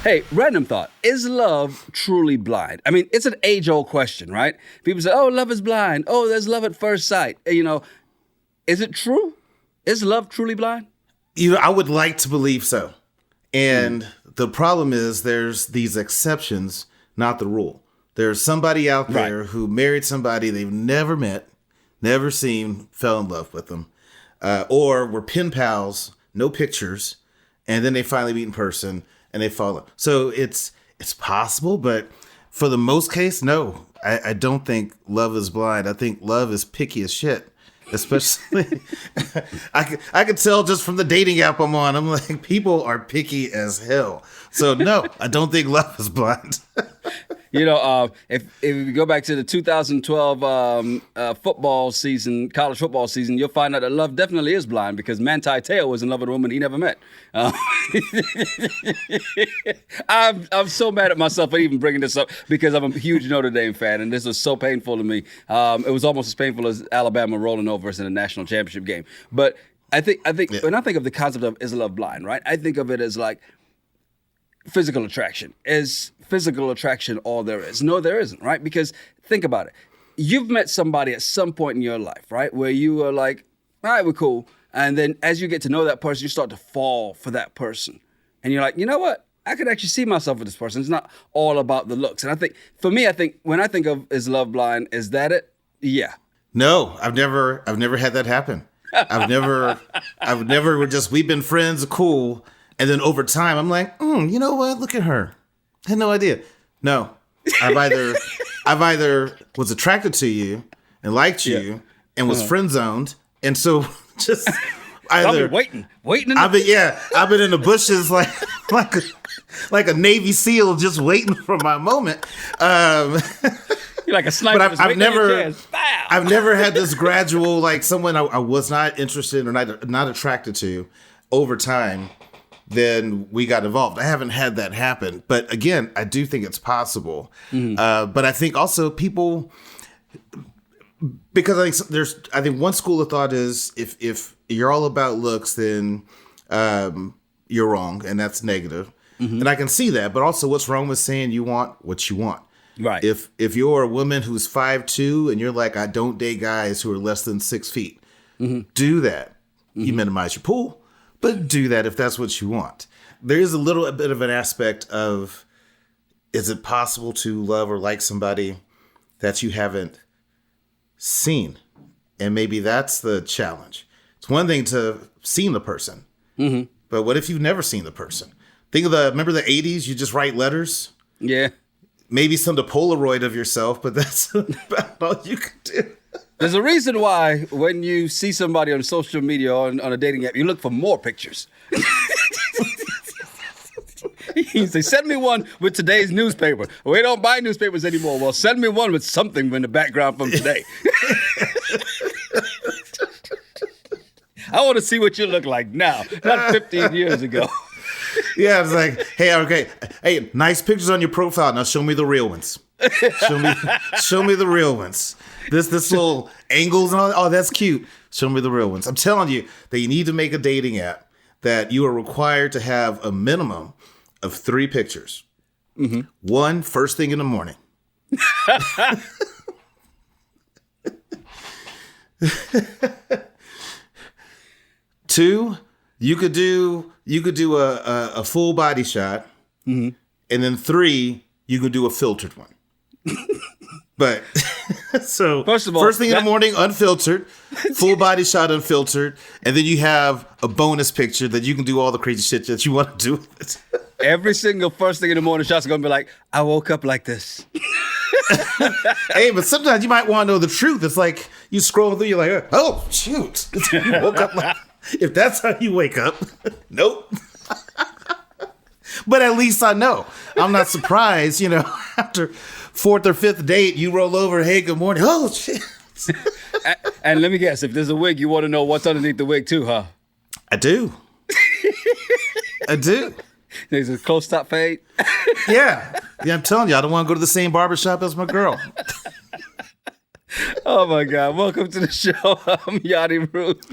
Hey, random thought. Is love truly blind? I mean, it's an age-old question, right? People say, oh, love is blind. Oh, there's love at first sight. You know, is it true? Is love truly blind? I would like to believe so. And the problem is there's these exceptions, not the rule. There's somebody out there who married somebody they've never met, never seen, fell in love with them, or were pen pals, no pictures, and then they finally meet in person and they fall in love. So it's possible, but for the most case, no. I don't think love is blind. I think love is picky as shit. Especially, I could tell just from the dating app I'm on. I'm like, people are picky as hell. So no, I don't think love is blind. You know, if you go back to the 2012 football season, college football season, you'll find out that love definitely is blind because Manti Te'o was in love with a woman he never met. I'm so mad at myself for even bringing this up because I'm a huge Notre Dame fan, and this was so painful to me. It was almost as painful as Alabama rolling over us in a national championship game. But I think when I think of the concept of is love blind, right? I think of it as like physical attraction. Is physical attraction all there is? No, there isn't, right? Because think about it. You've met somebody at some point in your life, right? Where you were like, all right, we're cool. And then as you get to know that person, you start to fall for that person. And you're like, you know what? I could actually see myself with this person. It's not all about the looks. And I think, for me, when I think of is love blind, is that it? Yeah. No, I've never had that happen. I've never just, we've been friends, cool. And then over time, I'm like, you know what? Look at her. I had no idea. No, I've either was attracted to you and liked you and was friend zoned. And so just either I've been waiting. I've been in the bushes like a Navy SEAL just waiting for my moment. You're like a sniper. But I've never had this gradual, like someone I was not interested in or not attracted to over time. Then we got involved. I haven't had that happen. But again, I do think it's possible. But I think also people, because I think one school of thought is if you're all about looks, then you're wrong. And that's negative. And I can see that. But also what's wrong with saying you want what you want? Right. If you're a woman who's 5'2" and you're like, I don't date guys who are less than 6 feet, do that. You minimize your pool. But do that if that's what you want. There is a little bit of an aspect of, is it possible to love or like somebody that you haven't seen? And maybe that's the challenge. It's one thing to see the person, but what if you've never seen the person? Remember the 80s? You just write letters? Yeah. Maybe send a Polaroid of yourself, but that's about all you can do. There's a reason why when you see somebody on social media or on a dating app, you look for more pictures. You say, send me one with today's newspaper. We don't buy newspapers anymore. Well, send me one with something in the background from today. I want to see what you look like now, not 15 years ago. Yeah, it's like, hey, okay, hey, nice pictures on your profile. Now show me the real ones. Show me the real ones. This little angles and all. Oh, that's cute. Show me the real ones. I'm telling you that you need to make a dating app that you are required to have a minimum of 3 pictures. One, first thing in the morning. 2, you could do a full body shot, and then 3, you could do a filtered one. But so first of all, first thing in the morning, unfiltered, full body shot, unfiltered, and then you have a bonus picture that you can do all the crazy shit that you want to do with it. Every single first thing in the morning shot's gonna be like, I woke up like this. Hey, but sometimes you might want to know the truth. It's like you scroll through, you're like, oh shoot, you woke up like. If that's how you wake up, nope. But at least I know. I'm not surprised, after 4th or 5th date, you roll over, hey, good morning. Oh, shit. And let me guess, if there's a wig, you want to know what's underneath the wig too, huh? I do. There's a close top fade. Yeah, I'm telling you, I don't want to go to the same barbershop as my girl. Oh, my God. Welcome to the show. I'm Yachty Ruth.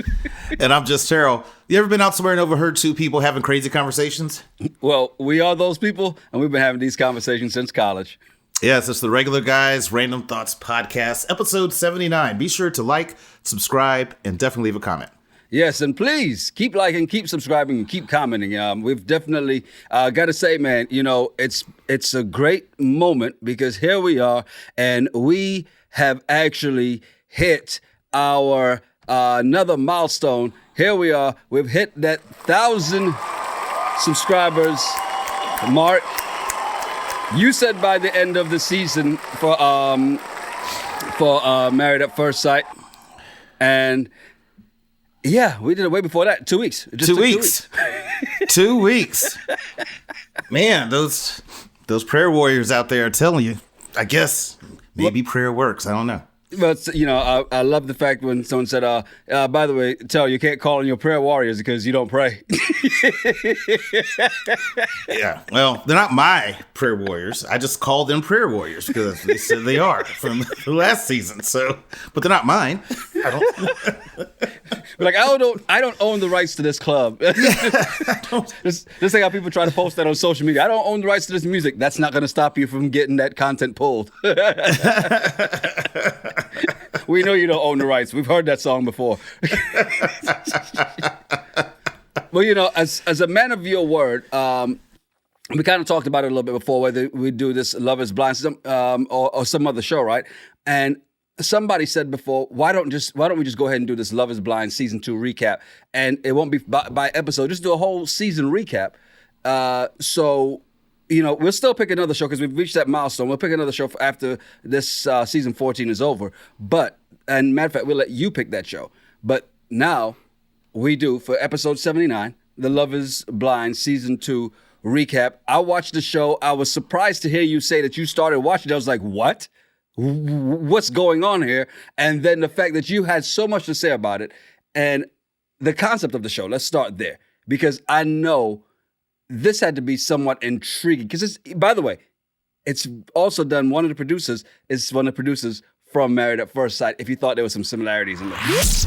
And I'm just Terrell. You ever been out somewhere and overheard two people having crazy conversations? Well, we are those people, and we've been having these conversations since college. Yes, it's the Regular Guys Random Thoughts Podcast, episode 79. Be sure to like, subscribe, and definitely leave a comment. Yes, and please keep liking, keep subscribing, and keep commenting. We've definitely got to say, man, you know, it's a great moment because here we are, and we have actually hit our another milestone. Here we are. We've hit that 1,000 subscribers mark. You said by the end of the season for Married at First Sight, and yeah, we did it way before that. 2 weeks. It just 2 took weeks. 2 weeks. Man, those prayer warriors out there are telling you. I guess maybe prayer works. I don't know. But, you know, I love the fact when someone said, by the way, tell you can't call on your prayer warriors because you don't pray. Yeah, well, they're not my prayer warriors. I just called them prayer warriors because they said they are from the last season. So, but they're not mine. I don't. Like I don't own the rights to this club. This thing how people try to post that on social media. I don't own the rights to this music. That's not going to stop you from getting that content pulled. We know you don't own the rights. We've heard that song before. Well, you know, as a man of your word, we kind of talked about it a little bit before, whether we do this Love is Blind or some other show, right? And somebody said before, why don't we just go ahead and do this Love is Blind season 2 recap, and it won't be by episode. Just do a whole season recap. So, you know, we'll still pick another show because we've reached that milestone. We'll pick another show after this season 14 is over. But, and matter of fact, we'll let you pick that show. But now we do for episode 79, the Love is Blind season 2 recap. I watched the show. I was surprised to hear you say that you started watching it. I was like, what? What's going on here? And then the fact that you had so much to say about it and the concept of the show. Let's start there because I know this had to be somewhat intriguing because by the way, it's also done. One of the producers from Married at First Sight, if you thought there was some similarities in there.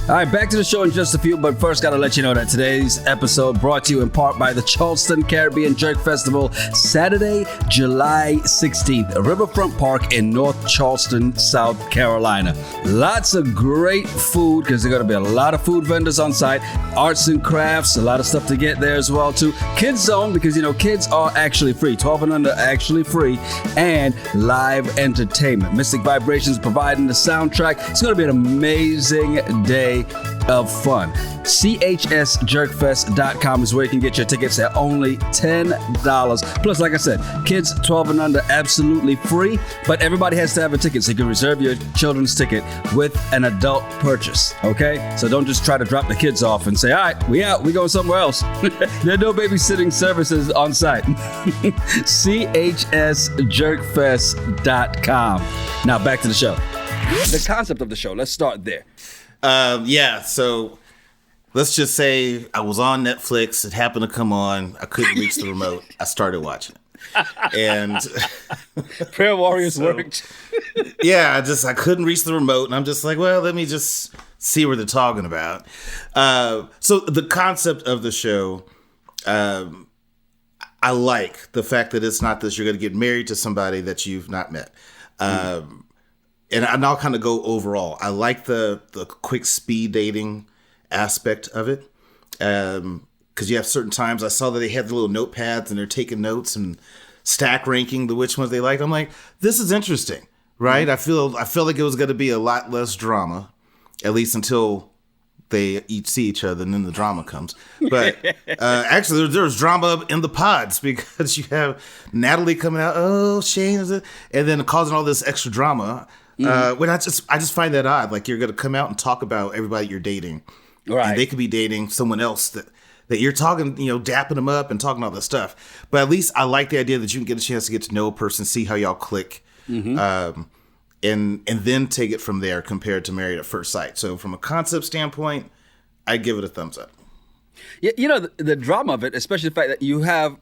All right, back to the show in just a few, but first got to let you know that today's episode brought to you in part by the Charleston Caribbean Jerk Festival, Saturday, July 16th, Riverfront Park in North Charleston, South Carolina. Lots of great food because there are going to be a lot of food vendors on site, arts and crafts, a lot of stuff to get there as well too. Kids zone because, you know, kids are actually free, 12 and under actually free, and live entertainment. Mystic Vibrations providing the soundtrack. It's going to be an amazing day of fun. CHSJerkFest.com is where you can get your tickets at only $10. Plus, like I said, kids 12 and under absolutely free, but everybody has to have a ticket, so you can reserve your children's ticket with an adult purchase, okay? So don't just try to drop the kids off and say, all right, we out, we going somewhere else. There are no babysitting services on site. CHSJerkFest.com. Now back to the show. The concept of the show, let's start there. So let's just say I was on Netflix. It happened to come on. I couldn't reach the remote. I started watching it. And Prayer Warriors worked. Yeah, I couldn't reach the remote. And I'm just like, well, let me just see what they're talking about. So the concept of the show, I like the fact that it's not this, you're going to get married to somebody that you've not met. And I'll kind of go overall. I like the quick speed dating aspect of it. Because you have certain times, I saw that they had the little notepads and they're taking notes and stack ranking which ones they like. I'm like, this is interesting, right? Mm-hmm. I feel like it was going to be a lot less drama, at least until they each see each other and then the drama comes. But actually, there's drama in the pods because you have Natalie coming out, oh, Shayne is it? And then causing all this extra drama. When I just find that odd. Like you're going to come out and talk about everybody you're dating. Right. And they could be dating someone else that you're talking, dapping them up and talking all this stuff. But at least I like the idea that you can get a chance to get to know a person, see how y'all click, and then take it from there compared to Married at First Sight. So from a concept standpoint, I give it a thumbs up. Yeah, the drama of it, especially the fact that you have,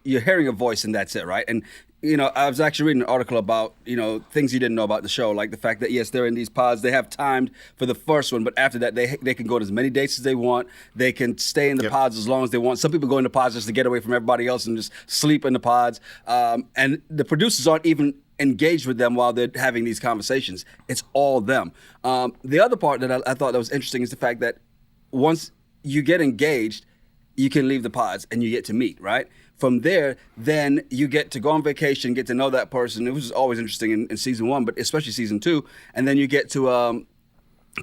you're hearing a voice and that's it, right? And I was actually reading an article about, things you didn't know about the show, like the fact that, yes, they're in these pods. They have timed for the first one, but after that, they can go to as many dates as they want. They can stay in the pods as long as they want. Some people go into pods just to get away from everybody else and just sleep in the pods. And the producers aren't even engaged with them while they're having these conversations. It's all them. The other part that I thought that was interesting is the fact that once you get engaged, you can leave the pods and you get to meet, right? From there, then you get to go on vacation, get to know that person. It was always interesting in season 1, but especially season 2. And then you get to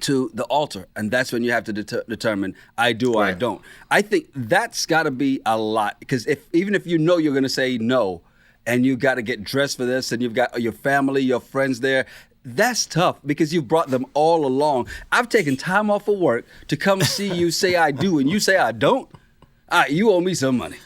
the altar, and that's when you have to determine I do or I don't. I think that's got to be a lot, because even if you're going to say no, and you got to get dressed for this, and you've got your family, your friends there. That's tough because you've brought them all along. I've taken time off of work to come see you say I do, and you say I don't. All right, you owe me some money.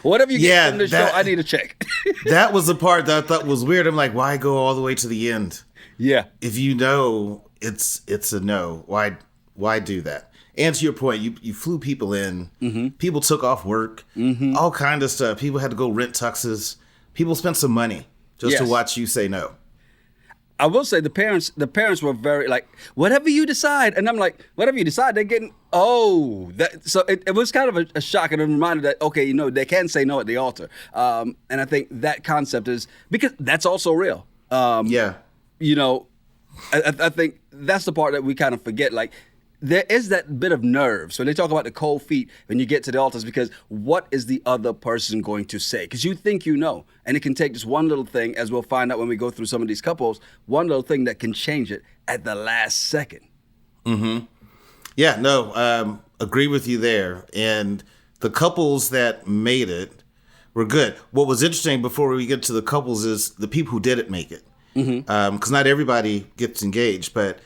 Whatever you get from this show, I need a check. That was the part that I thought was weird. I'm like, why go all the way to the end? Yeah. If you know it's a no, why do that? And to your point, you flew people in. Mm-hmm. People took off work. Mm-hmm. All kind of stuff. People had to go rent tuxes. People spent some money just to watch you say no. I will say the parents were very like, whatever you decide. And I'm like, whatever you decide, they're getting, so it was kind of a shock and a reminder that, okay, they can say no at the altar. And I think that concept is, because that's also real. I think that's the part that we kind of forget. Like, there is that bit of nerves when they talk about the cold feet when you get to the altars, because what is the other person going to say? Because you think and it can take just one little thing, as we'll find out when we go through some of these couples, one little thing that can change it at the last second. Mm-hmm. Yeah, no, agree with you there. And the couples that made it were good. What was interesting before we get to the couples is the people who didn't make it. Because not everybody gets engaged, but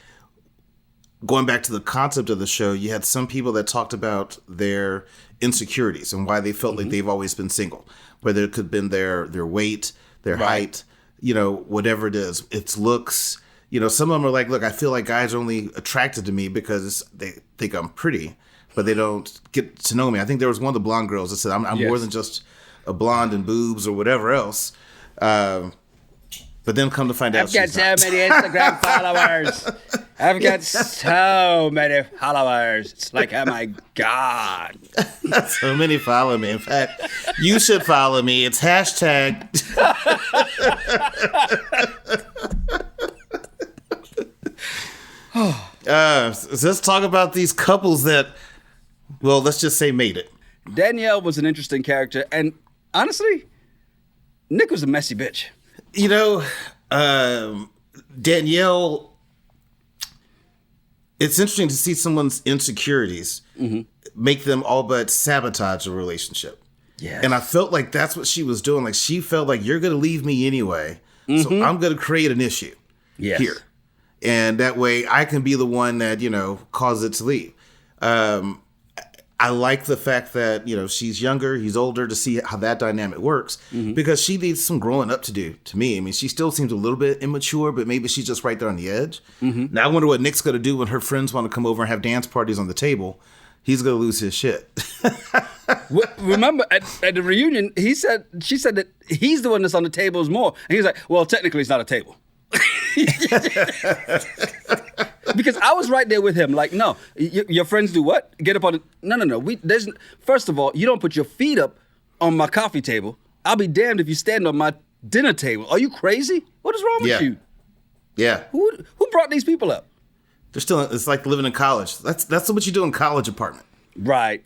going back to the concept of the show, you had some people that talked about their insecurities and why they felt like they've always been single, whether it could have been their weight, their height, whatever it is. It's looks. Some of them are like, look, I feel like guys are only attracted to me because they think I'm pretty, but they don't get to know me. I think there was one of the blonde girls that said, I'm more than just a blonde and boobs or whatever else. But then come to find out, I've got so many Instagram followers. I've got so many followers. It's like, oh my God. So many follow me. In fact, you should follow me. It's hashtag. Let's talk about these couples that, well, let's just say made it. Danielle was an interesting character. And honestly, Nick was a messy bitch. Danielle, it's interesting to see someone's insecurities make them all but sabotage a relationship. Yeah. And I felt like that's what she was doing. Like, she felt like, you're going to leave me anyway, so I'm going to create an issue here. And that way I can be the one that, causes it to leave. I like the fact that, she's younger, he's older, to see how that dynamic works, because she needs some growing up to do, to me. I mean, she still seems a little bit immature, but maybe she's just right there on the edge. Now I wonder what Nick's going to do when her friends want to come over and have dance parties on the table. He's going to lose his shit. Remember, at the reunion, she said that he's the one that's on the tables more. And he's like, well, technically it's not a table. Because I was right there with him. Like, no, your friends do what? Get up on the... No. First of all, you don't put your feet up on my coffee table. I'll be damned if you stand on my dinner table. Are you crazy? What is wrong with you? Yeah. Who brought these people up? They're still... It's like living in college. That's what you do in college apartment. Right.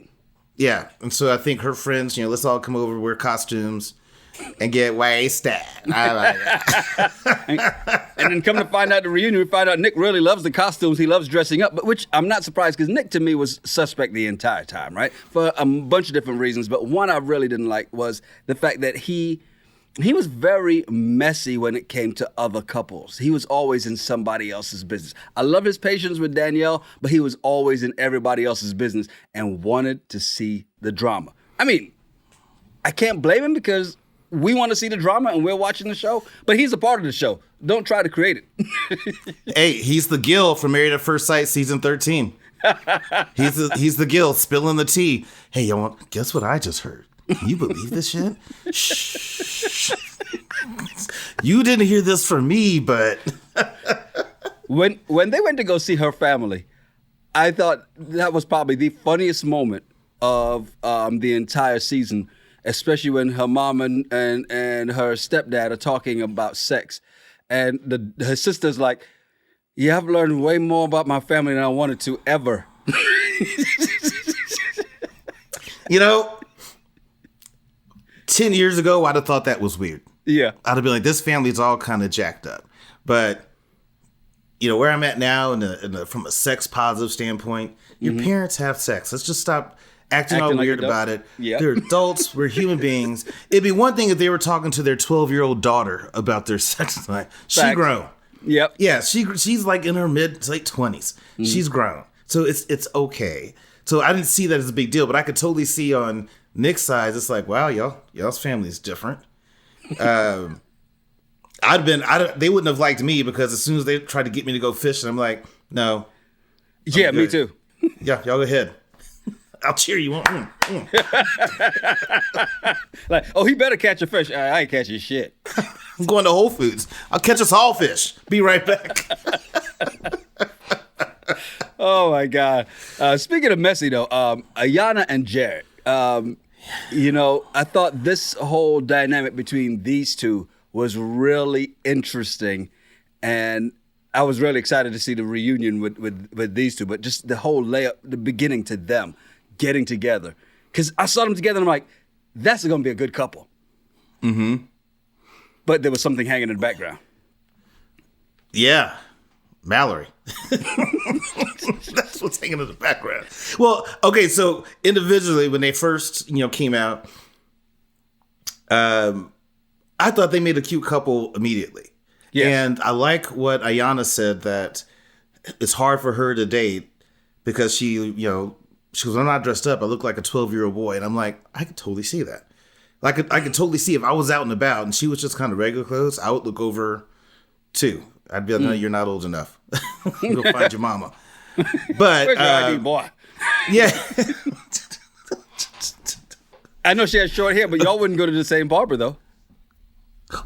Yeah. And so I think her friends, let's all come over, wear costumes, and get wasted. And then come to find out at the reunion, we find out Nick really loves the costumes. He loves dressing up, but which I'm not surprised, because Nick to me was suspect the entire time, right? For a bunch of different reasons. But one I really didn't like was the fact that he was very messy when it came to other couples. He was always in somebody else's business. I love his patience with Danielle, but he was always in everybody else's business and wanted to see the drama. I mean, I can't blame him, because we want to see the drama and we're watching the show, but he's a part of the show. Don't try to create it. Hey, he's the Gil from Married at First Sight season 13. He's the Gil spilling the tea. Hey, y'all, guess what I just heard? Can you believe this shit? Shh. You didn't hear this from me, but when they went to go see her family, I thought that was probably the funniest moment of the entire season, especially when her mom and her stepdad are talking about sex, and her sister's like, "Yeah, I've learned way more about my family than I wanted to ever." You know, 10 years ago, I'd have thought that was weird. Yeah. I'd have been like, this family's all kind of jacked up. But, you know, where I'm at now, from a sex positive standpoint, your parents have sex. Let's just stop acting all like weird about it. Yeah. They're adults. We're human beings. It'd be one thing if they were talking to their 12-year-old daughter about their sex life. She grown. Yep. Yeah, she's like in her mid to late 20s. She's grown. So it's okay. So I didn't see that as a big deal, but I could totally see on Nick's side, it's like, wow, y'all's family is different. They wouldn't have liked me because as soon as they tried to get me to go fishing, I'm like, no. Yeah, me too. Yeah, y'all go ahead. I'll cheer you on. Like, oh, he better catch a fish. I ain't catching shit. I'm going to Whole Foods. I'll catch us all fish. Be right back. Oh my God. Speaking of messy though, Iyanna and Jarrett. You know, I thought this whole dynamic between these two was really interesting, and I was really excited to see the reunion with these two. But just the whole layup, the beginning to them getting together, because I saw them together and I'm like, that's going to be a good couple. Mm-hmm. But there was something hanging in the background. Yeah. Mallory. That's what's hanging in the background. Well, okay, so individually, when they first, came out, I thought they made a cute couple immediately. Yes. And I like what Iyanna said, that it's hard for her to date because she goes, I'm not dressed up. I look like a 12-year-old boy. And I'm like, I could totally see that. I could totally see if I was out and about and she was just kind of regular clothes, I would look over too. I'd be like, no, you're not old enough. Go find your mama. But where's your ID, boy? Yeah. I know she has short hair, but y'all wouldn't go to the same barber though.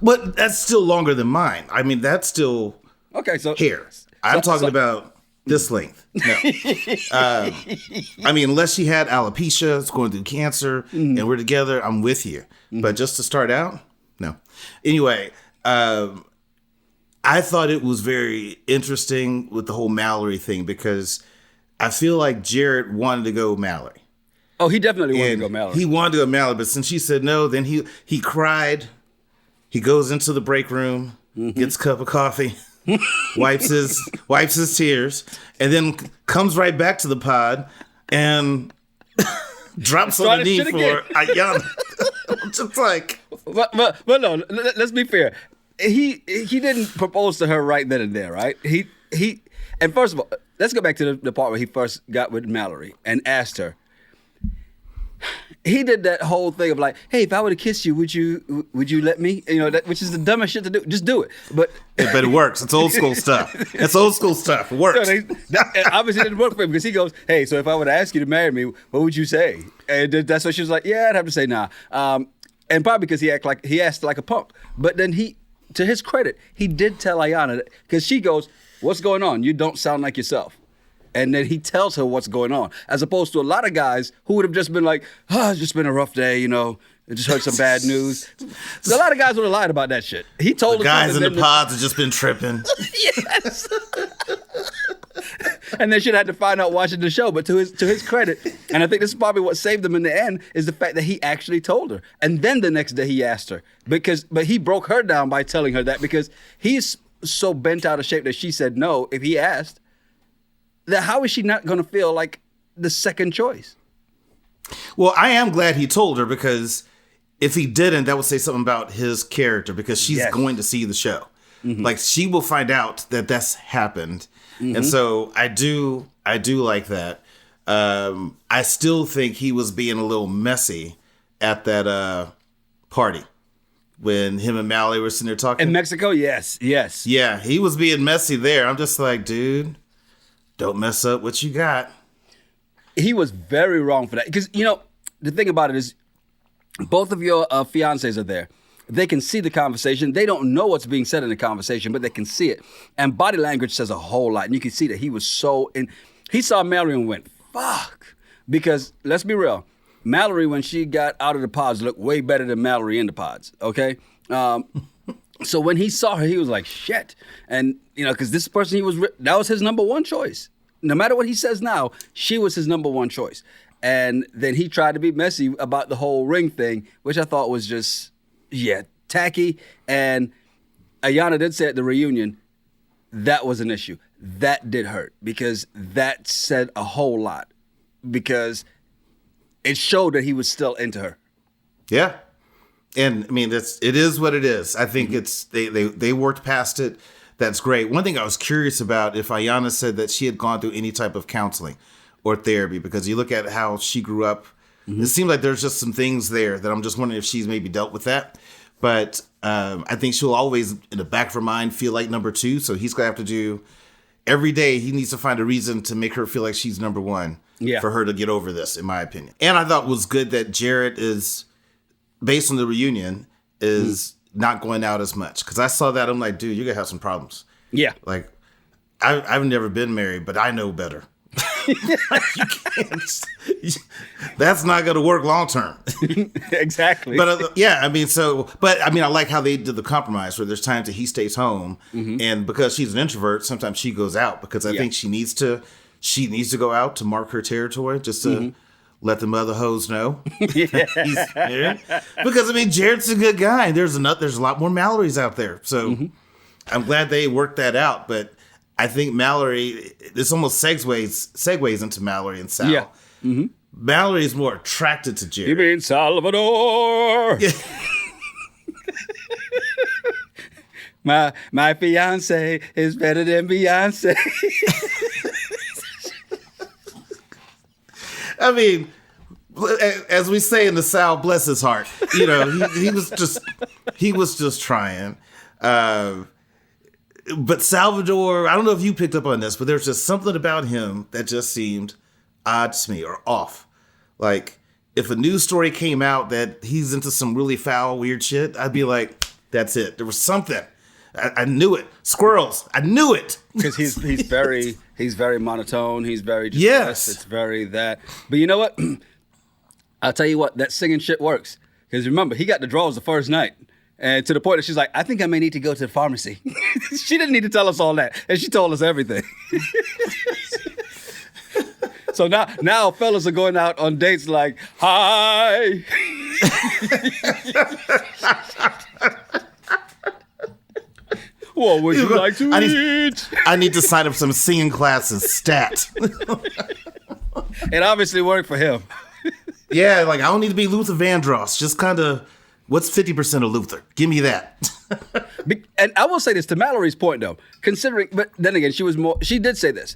But that's still longer than mine. I mean, that's still hair. I'm talking about this length. No. I mean, unless she had alopecia, it's going through cancer, and we're together, I'm with you. But just to start out, no. Anyway, I thought it was very interesting with the whole Mallory thing because I feel like Jarrett wanted to go Mallory. Oh, he definitely wanted to go Mallory. He wanted to go Mallory, but since she said no, then he cried. He goes into the break room, gets a cup of coffee, wipes his tears, and then comes right back to the pod and drops on the knee for Iyanna. Just like, but no, let's be fair. He didn't propose to her right then and there, right? He and first of all, let's go back to the part where he first got with Mallory and asked her. He did that whole thing of like, hey, if I were to kiss you, would you let me? Which is the dumbest shit to do. Just do it. But it works. It's old school stuff. It's old school stuff. It works. Obviously, it didn't work for him because he goes, hey, so if I were to ask you to marry me, what would you say? And that's what she was like, yeah, I'd have to say nah. And probably because he asked like a punk. But then to his credit, he did tell Iyanna, because she goes, what's going on? You don't sound like yourself. And then he tells her what's going on, as opposed to a lot of guys who would have just been like, it's just been a rough day, I just heard some bad news. So a lot of guys would have lied about that shit. He told the guys in the pods have just been tripping. Yes. And they should have had to find out watching the show. But to his credit, and I think this is probably what saved him in the end, is the fact that he actually told her. And then the next day he asked her. But he broke her down by telling her that, because he's so bent out of shape that she said no if he asked. That how is she not going to feel like the second choice? Well, I am glad he told her, because if he didn't, that would say something about his character, because she's going to see the show. Mm-hmm. Like, she will find out that that's happened. Mm-hmm. And so I do like that. I still think he was being a little messy at that party when him and Mallory were sitting there talking. In Mexico? Yes. Yeah, he was being messy there. I'm just like, dude, don't mess up what you got. He was very wrong for that. Because, the thing about it is, both of your fiancés are there. they can see the conversation. They don't know what's being said in the conversation, but they can see it. And body language says a whole lot. And you can see that he was so in. He saw Mallory and went, fuck. Because let's be real. Mallory, when she got out of the pods, looked way better than Mallory in the pods, okay? So when he saw her, he was like, shit. And, because this person that was his number one choice. No matter what he says now, she was his number one choice. And then he tried to be messy about the whole ring thing, which I thought was just, tacky. And Iyanna did say at the reunion, that was an issue. That did hurt because that said a whole lot because it showed that he was still into her. Yeah. And I mean, it is what it is. I think it's they worked past it. That's great. One thing I was curious about if Iyanna said that she had gone through any type of counseling or therapy, because you look at how she grew up, it seems like there's just some things there that I'm just wondering if she's maybe dealt with that. But I think she'll always, in the back of her mind, feel like number two. So he's going to have to do, every day he needs to find a reason to make her feel like she's number one for her to get over this, in my opinion. And I thought it was good that Jarrett is, based on the reunion, is not going out as much. Because I saw that, I'm like, dude, you're going to have some problems. Yeah. Like, I've never been married, but I know better. You can't. That's not going to work long term. Exactly. But I like how they did the compromise where there's times that he stays home, and because she's an introvert, sometimes she goes out because I think she needs to go out to mark her territory just to let the mother hoes know. He's married. Because Jarrett's a good guy. There's a lot more Mallorys out there, so I'm glad they worked that out. But I think Mallory, this almost segues into Mallory and Sal. Yeah. Mm-hmm. Mallory is more attracted to Jarrett. You mean Salvador? Yeah. my fiance is better than Beyonce. I mean, as we say in the South, bless his heart. He was just trying. But Salvador, I don't know if you picked up on this, but there's just something about him that just seemed odd to me or off. Like, if a news story came out that he's into some really foul, weird shit, I'd be like, that's it. There was something. I knew it. Squirrels. I knew it. Because he's very monotone. He's very just it's very that. But you know what? I'll tell you what, that singing shit works. Because remember, he got the draws the first night. And to the point that she's like, I think I may need to go to the pharmacy. She didn't need to tell us all that. And she told us everything. So now fellas are going out on dates like, hi. What would you like to eat? I need to sign up some singing classes, stat. It obviously worked for him. Yeah, like, I don't need to be Luther Vandross. Just kind of, what's 50% of Luther? Give me that. And I will say this to Mallory's point, though, considering, but then again, she did say this.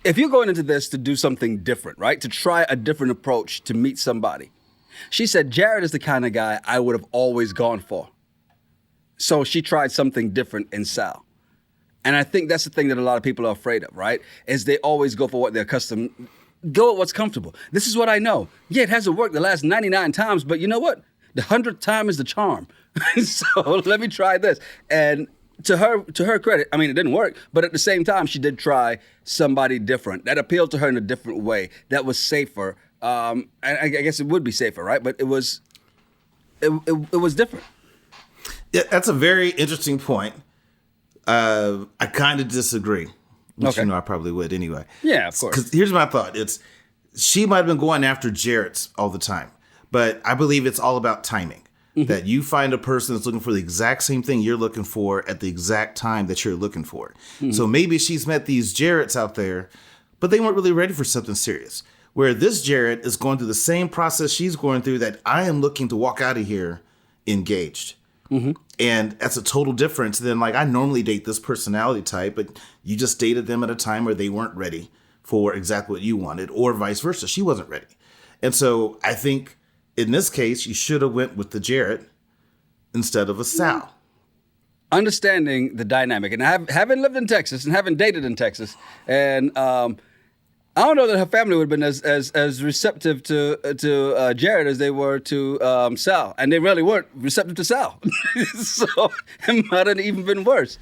If you're going into this to do something different, right, to try a different approach to meet somebody, she said, Jarrett is the kind of guy I would have always gone for. So she tried something different in Sal. And I think that's the thing that a lot of people are afraid of, right, is they always go for what they're accustomed. Go at what's comfortable. This is what I know. Yeah, it hasn't worked the last 99 times, but you know what? The 100th time is the charm. So let me try this. And to her credit, I mean, it didn't work, but at the same time, she did try somebody different that appealed to her in a different way, that was safer. And I guess it would be safer, right? But it was different. Yeah, that's a very interesting point. I kind of disagree. Which, okay. I probably would anyway. Yeah, of course. Because here's my thought. She might have been going after Jarrett's all the time, but I believe it's all about timing. Mm-hmm. That you find a person that's looking for the exact same thing you're looking for at the exact time that you're looking for. Mm-hmm. So maybe she's met these Jarretts out there, but they weren't really ready for something serious. Where this Jarrett is going through the same process she's going through, that I am looking to walk out of here engaged. Mm-hmm. And that's a total difference than, like, I normally date this personality type, but you just dated them at a time where they weren't ready for exactly what you wanted, or vice versa. She wasn't ready. And so I think in this case, you should have went with the Jarrett instead of a Sal. Understanding the dynamic, and having lived in Texas and having dated in Texas, and I don't know that her family would have been as receptive to Jarrett as they were to Sal, and they really weren't receptive to Sal. So it might have even been worse.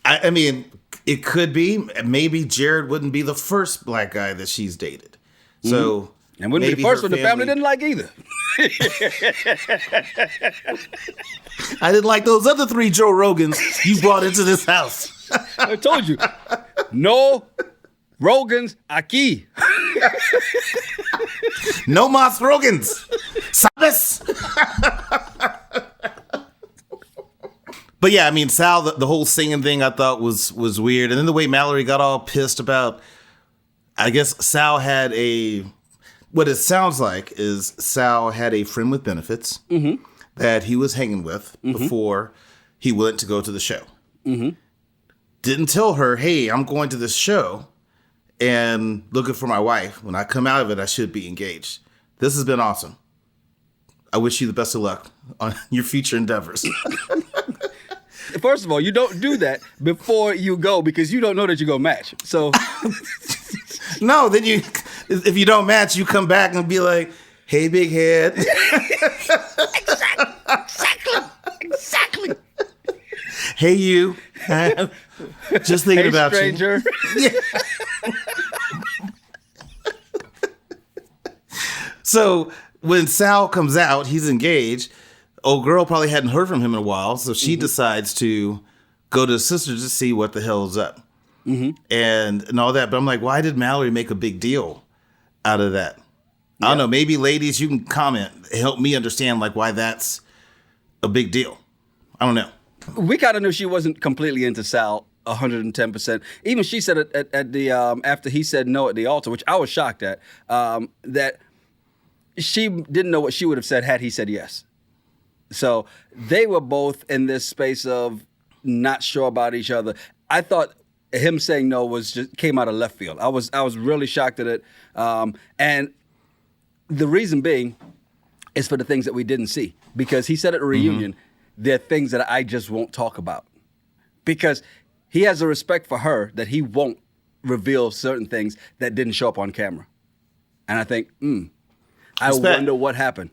I mean, it could be. Maybe Jared wouldn't be the first black guy that she's dated. So and wouldn't be the first one the family didn't like either. I didn't like those other 3 Joe Rogans you brought into this house. I told you, no Rogans aquí. No más Rogans. ¿Sabes? But yeah, I mean, Sal, the whole singing thing I thought was weird. And then the way Mallory got all pissed about, I guess Sal had what it sounds like is Sal had a friend with benefits that he was hanging with before he went to go to the show. Didn't tell her, hey, I'm going to this show and looking for my wife. When I come out of it, I should be engaged. This has been awesome. I wish you the best of luck on your future endeavors. First of all, you don't do that before you go because you don't know that you're going to match. So, no, then if you don't match, you come back and be like, hey, big head. Exactly. Hey, you. Just thinking about stranger. You. So when Sal comes out, he's engaged. Old girl probably hadn't heard from him in a while, so she decides to go to his sister to see what the hell's up and all that. But I'm like, why did Mallory make a big deal out of that? Yeah. I don't know. Maybe ladies, you can comment, help me understand like why that's a big deal. I don't know. We kind of knew she wasn't completely into Sal 110%. Even she said it at the after he said no at the altar, which I was shocked at. That she didn't know what she would have said had he said yes. So they were both in this space of not sure about each other. I thought him saying no came out of left field. I was really shocked at it, and the reason being is for the things that we didn't see. Because he said at a reunion, there are things that I just won't talk about, because he has a respect for her that he won't reveal certain things that didn't show up on camera. And I think, I wonder what happened.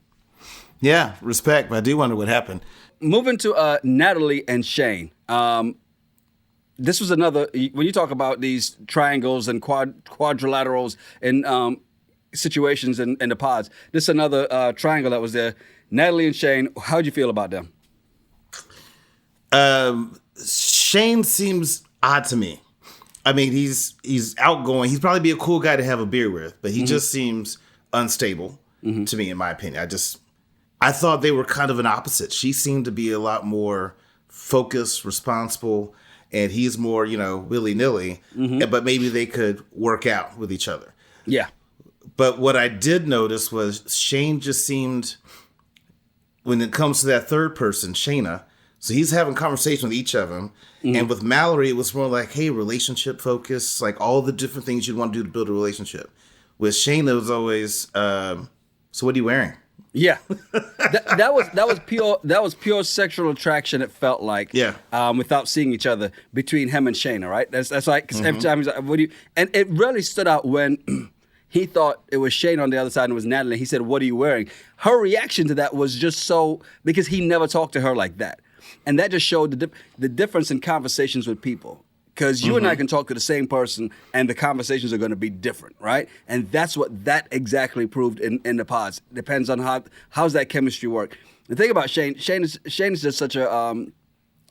Yeah, respect, but I do wonder what happened. Moving to Natalie and Shayne. This was another, when you talk about these triangles and quadrilaterals and situations in the pods, this is another triangle that was there. Natalie and Shayne, how'd you feel about them? Shayne seems odd to me. I mean, he's outgoing. He'd probably be a cool guy to have a beer with, but he just seems unstable to me, in my opinion. I thought they were kind of an opposite. She seemed to be a lot more focused, responsible, and he's more, willy-nilly. But maybe they could work out with each other. Yeah. But what I did notice was Shayne just seemed, when it comes to that third person, Shaina, so he's having conversation with each of them. And with Mallory, it was more like, hey, relationship focus, like all the different things you'd want to do to build a relationship. With Shaina, it was always, so what are you wearing? Yeah, that was pure sexual attraction. It felt like, without seeing each other between him and Shaina, right? That's like, cause every time he's like, "What do you?" And it really stood out when he thought it was Shaina on the other side and it was Natalie. He said, "What are you wearing?" Her reaction to that was just so, because he never talked to her like that, and that just showed the difference in conversations with people. Because you and I can talk to the same person and the conversations are going to be different, right? And that's what that exactly proved in the pods. Depends on how's that chemistry work. The thing about Shayne is just such a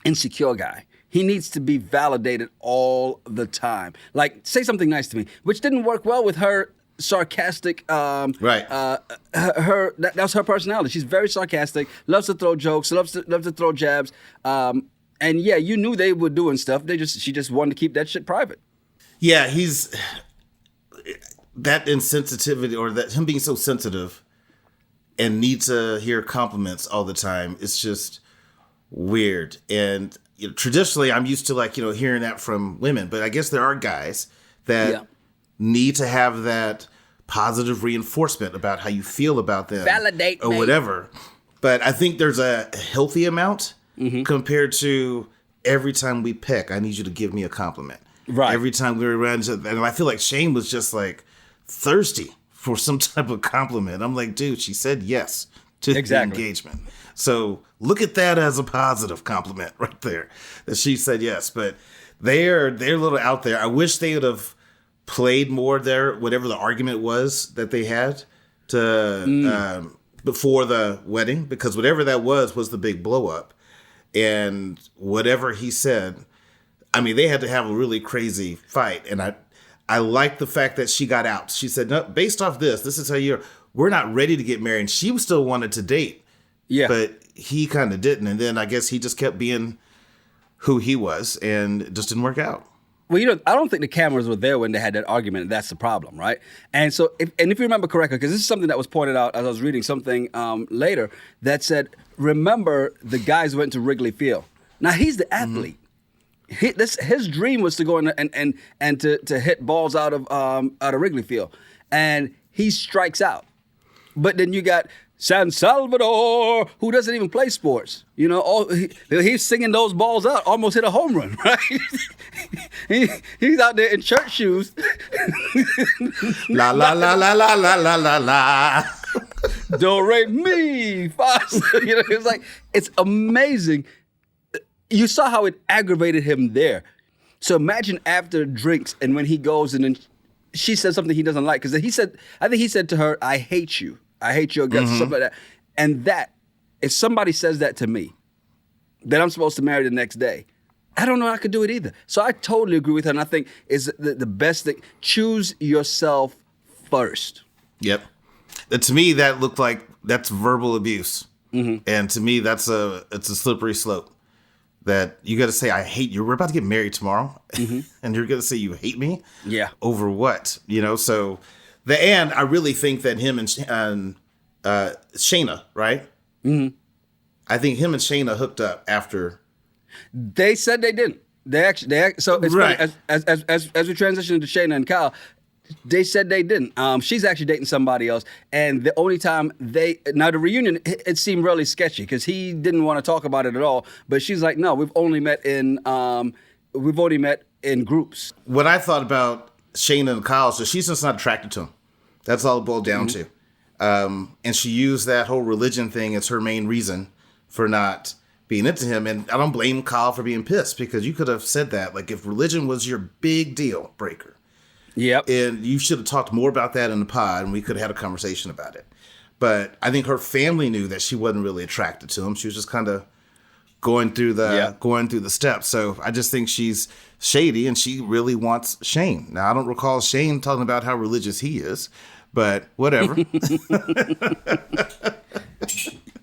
insecure guy. He needs to be validated all the time. Like, say something nice to me, which didn't work well with her sarcastic, right. That was her personality. She's very sarcastic, loves to throw jokes, loves to throw jabs. And yeah, you knew they were doing stuff. She just wanted to keep that shit private. Yeah, he's that insensitivity, or that him being so sensitive and need to hear compliments all the time. It's just weird. And traditionally, I'm used to hearing that from women, but I guess there are guys that need to have that positive reinforcement about how you feel about them, validate or whatever. But I think there's a healthy amount. Compared to every time we peck, I need you to give me a compliment. Right. Every time we were around, and I feel like Shane was just like thirsty for some type of compliment. I'm like, dude, she said yes to the engagement. So look at that as a positive compliment right there, that she said yes. But they're a little out there. I wish they would have played more there, whatever the argument was that they had to before the wedding, because whatever that was the big blow up. And whatever he said, I mean, they had to have a really crazy fight. And I like the fact that she got out. She said, no, based off this is how we're not ready to get married. And she still wanted to date. Yeah. But he kind of didn't. And then I guess he just kept being who he was, and it just didn't work out. Well, I don't think the cameras were there when they had that argument. That's the problem, right? And so, if you remember correctly, because this is something that was pointed out as I was reading something later that said, remember the guys went to Wrigley Field. Now, he's the athlete. His dream was to go in and to hit balls out of Wrigley Field, and he strikes out. But then you got San Salvador, who doesn't even play sports. He's singing those balls out, almost hit a home run, right? He's out there in church shoes. La la la la la la la la la. Do re mi fa. It's like, it's amazing. You saw how it aggravated him there. So imagine after drinks and when he goes and then she says something he doesn't like, because I think he said to her, "I hate you. I hate your guts," something like that. And that, if somebody says that to me, that I'm supposed to marry the next day, I don't know I could do it either. So I totally agree with her, and I think is the best thing. Choose yourself first. Yep. To me, that looked like that's verbal abuse, and to me, it's a slippery slope. That you got to say, "I hate you." We're about to get married tomorrow, and you're going to say you hate me. Yeah. Over what? So. And I really think that him and Shaina, right? Mm-hmm. I think him and Shaina hooked up after. They said they didn't. So it's right. Funny, as we transition to Shaina and Kyle, they said they didn't. She's actually dating somebody else, and the only time the reunion, it seemed really sketchy because he didn't want to talk about it at all. But she's like, "No, we've only met in groups." What I thought about Shaina and Kyle, so she's just not attracted to him. That's all it boiled down to. And she used that whole religion thing as her main reason for not being into him. And I don't blame Kyle for being pissed, because you could have said that. Like, if religion was your big deal breaker. Yep. And you should have talked more about that in the pod, and we could have had a conversation about it. But I think her family knew that she wasn't really attracted to him. She was just kind of going through the steps. So I just think she's shady, and she really wants Shane. Now, I don't recall Shane talking about how religious he is, but whatever.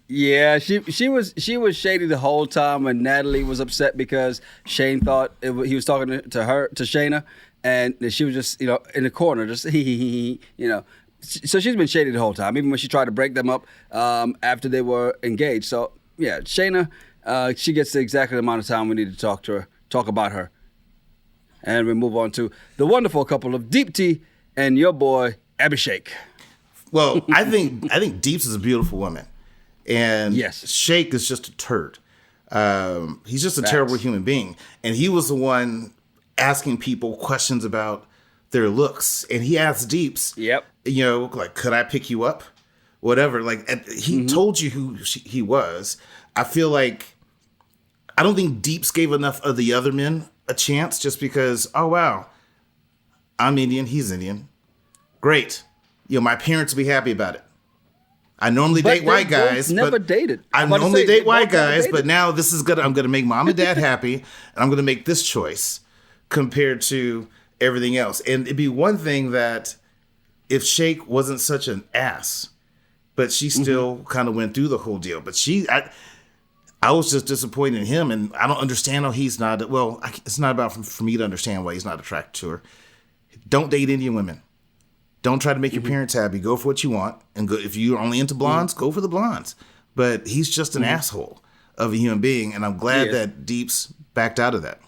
Yeah, she was shady the whole time, and Natalie was upset because Shane thought he was talking to her, to Shaina, and she was just in the corner, just So she's been shady the whole time, even when she tried to break them up after they were engaged. So yeah, Shaina, she gets the exact amount of time we need to talk about her. And we move on to the wonderful couple of Deepti and your boy Abhishek. Well, I think Deeps is a beautiful woman, and yes, Shake is just a turd. He's just a terrible human being, and he was the one asking people questions about their looks, and he asked Deeps, like, "Could I pick you up?" Whatever. Like, he told you who he was. I feel like I don't think Deeps gave enough of the other men a chance, just because, oh wow, I'm Indian, he's Indian. Great. My parents will be happy about it. I normally date white guys. Never dated. I normally date white guys, but now this is I'm gonna make mom and dad happy, and I'm gonna make this choice compared to everything else. And it'd be one thing that if Shake wasn't such an ass, but she still kind of went through the whole deal. But I was just disappointed in him, and I don't understand how he's not. Well, it's not about for me to understand why he's not attracted to her. Don't date Indian women. Don't try to make your parents happy. Go for what you want, and go. If you're only into blondes, go for the blondes. But he's just an asshole of a human being, and I'm glad that Deeps backed out of that.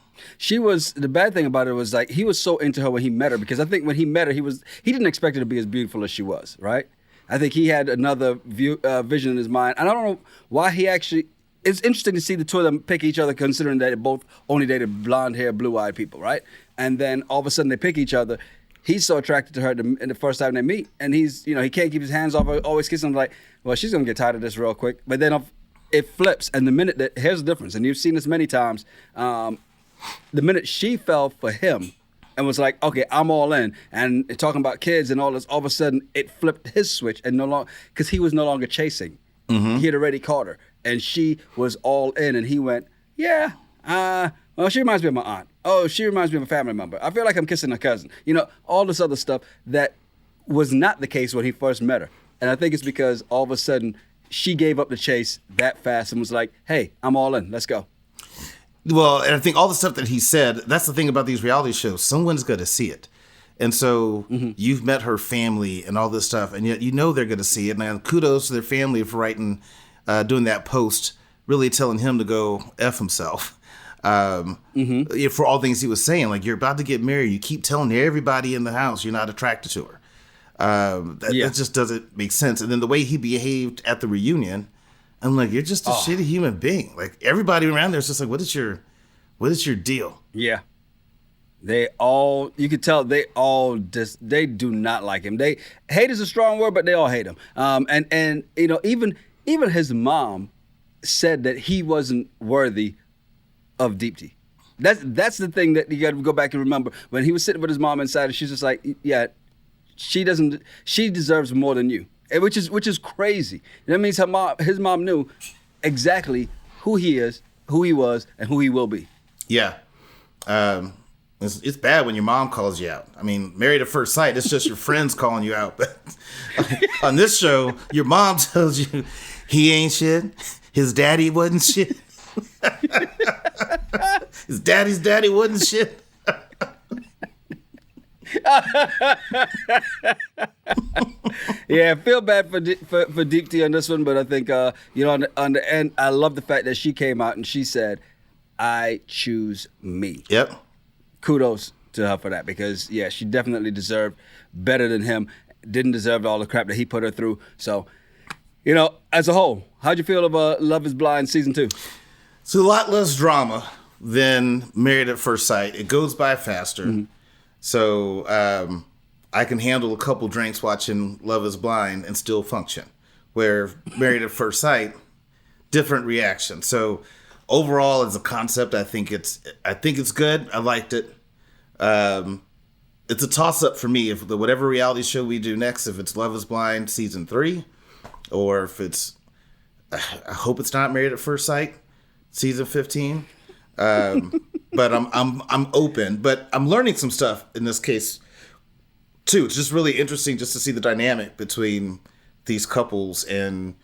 The bad thing about it was, like, he was so into her when he met her, because I think when he met her, he didn't expect her to be as beautiful as she was, right? I think he had another vision in his mind, and I don't know why he actually it's interesting to see the two of them pick each other, considering that they both only dated blonde-haired, blue-eyed people, right? And then all of a sudden they pick each other. He's so attracted to her in the first time they meet, and he's, he can't keep his hands off her, always kissing her, like, well, she's gonna get tired of this real quick. But then it flips, and the minute that, here's the difference, and you've seen this many times, the minute she fell for him and was like, okay, I'm all in, and talking about kids and all this, all of a sudden it flipped his switch, and no longer, because he was no longer chasing. Mm-hmm. He had already caught her, and she was all in, and he went, yeah, well, she reminds me of my aunt. Oh, she reminds me of a family member. I feel like I'm kissing her cousin. All this other stuff that was not the case when he first met her. And I think it's because all of a sudden she gave up the chase that fast and was like, hey, I'm all in. Let's go. Well, and I think all the stuff that he said, that's the thing about these reality shows. Someone's going to see it. And so you've met her family and all this stuff, and yet they're going to see it. And kudos to their family for doing that post, really telling him to go F himself. For all things he was saying, like, you're about to get married, you keep telling everybody in the house you're not attracted to her. That just doesn't make sense. And then the way he behaved at the reunion, I'm like, you're just a shitty human being. Like, everybody around there is just like, what is your deal? Yeah. You could tell they do not like him. Hate is a strong word, but they all hate him. And even his mom said that he wasn't worthy of Deepti. That's the thing that you got to go back and remember. When he was sitting with his mom inside, and she's just like, yeah, she deserves more than you, which is crazy. That means his mom knew exactly who he is, who he was, and who he will be. Yeah. It's bad when your mom calls you out. I mean, Married at First Sight, it's just your friends calling you out. But on this show, your mom tells you he ain't shit, his daddy wasn't shit. His daddy's daddy wasn't shit. Yeah, I feel bad for Deepti on this one, but I think on the end, I love the fact that she came out and she said, "I choose me." Yep. Kudos to her for that, because she definitely deserved better than him. Didn't deserve all the crap that he put her through. So, as a whole, how'd you feel about Love Is Blind season 2? It's a lot less drama than Married at First Sight. It goes by faster. Mm-hmm. So I can handle a couple drinks watching Love Is Blind and still function. Where Married at First Sight, different reaction. So overall, as a concept, I think it's good. I liked it. It's a toss-up for me. If whatever reality show we do next, if it's Love Is Blind season 3, or if it's, I hope it's not Married at First Sight season 15. But I'm open. But I'm learning some stuff in this case too. It's just really interesting just to see the dynamic between these couples and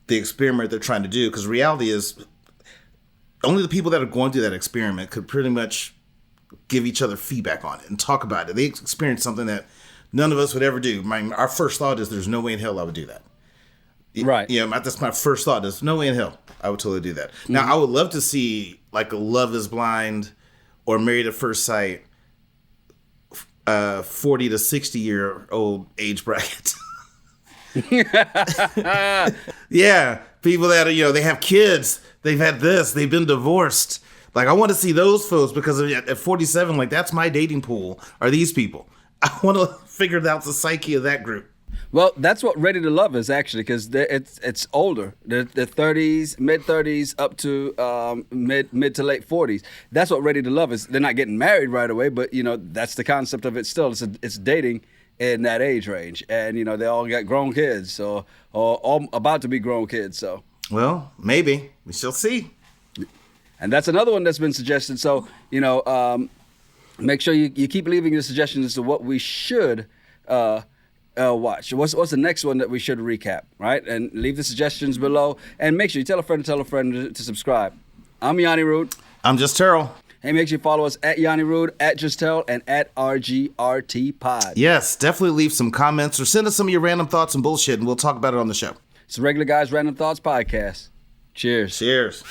the experiment they're trying to do. Because reality is, only the people that are going through that experiment could pretty much give each other feedback on it and talk about it. They experienced something that none of us would ever do. Our first thought is, there's no way in hell I would do that. Right. That's my first thought. There's no way in hell I would totally do that. Mm-hmm. Now, I would love to see like a Love Is Blind or Married at First Sight 40 to 60-year-old age bracket. Yeah. People that are, they have kids. They've had this. They've been divorced. Like, I want to see those folks, because at 47, like, that's my dating pool, are these people. I want to figure out the psyche of that group. Well, that's what Ready to Love is, actually, because it's older. They're 30s, mid-30s, up to mid to late 40s. That's what Ready to Love is. They're not getting married right away, but, that's the concept of it still. It's dating in that age range. And, they all got grown kids, or about to be grown kids, so. Well, maybe. We shall see. And that's another one that's been suggested. So, make sure you keep leaving your suggestions as to what we should watch. What's the next one that we should recap, right? And leave the suggestions below. And make sure you tell a friend to subscribe. I'm Yanni Rude. I'm Just Terrell. Hey, make sure you follow us at Yanni Rude, at Just Terrell, and at RGRT Pod. Yes, definitely leave some comments or send us some of your random thoughts and bullshit, and we'll talk about it on the show. It's the Regular Guys Random Thoughts Podcast. Cheers. Cheers.